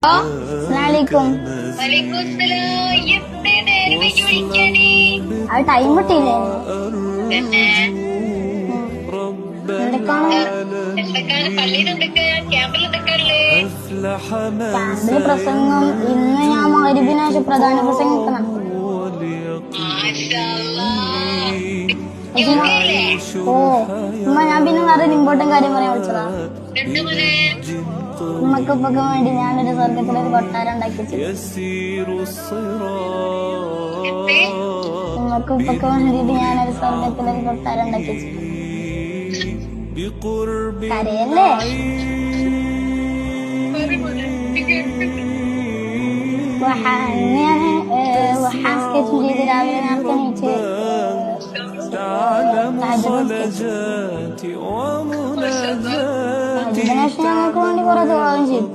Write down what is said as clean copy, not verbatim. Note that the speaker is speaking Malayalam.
അസ്സലാമലൈക്കും. അത് ടൈം കിട്ടിയില്ലേ? ക്യാമ്പില് പ്രസംഗം ഇന്ന് ഞാൻ മഗ്‌രിബിന് ശേഷം പ്രധാന പ്രസംഗം നടത്തണം. ഓ ഉമ്മ, ഞാൻ പിന്നെ വേറെ ഇമ്പോർട്ടന്റ് കാര്യം പറയാൻ വിളിച്ചതാ. ഉമ്മക്കൊപ്പൊക്കെ വേണ്ടി ഞാനൊരു സ്വർഗത്തിലൊരു കൊട്ടാരം ഉണ്ടാക്കി ഉമ്മക്കൊപ്പൊക്കെ വേണ്ടിട്ട് ഞാനൊരു സ്വർഗത്തിലൊരു കൊട്ടാരം ഉണ്ടാക്കി കരയല്ലേ? സ്കെച്ചും ചെയ്ത് രാവിലെ നേരത്തെ എണീച്ച് ഞങ്ങൾക്ക് വേണ്ടി കുറെ ദുആ ചെയ്യും.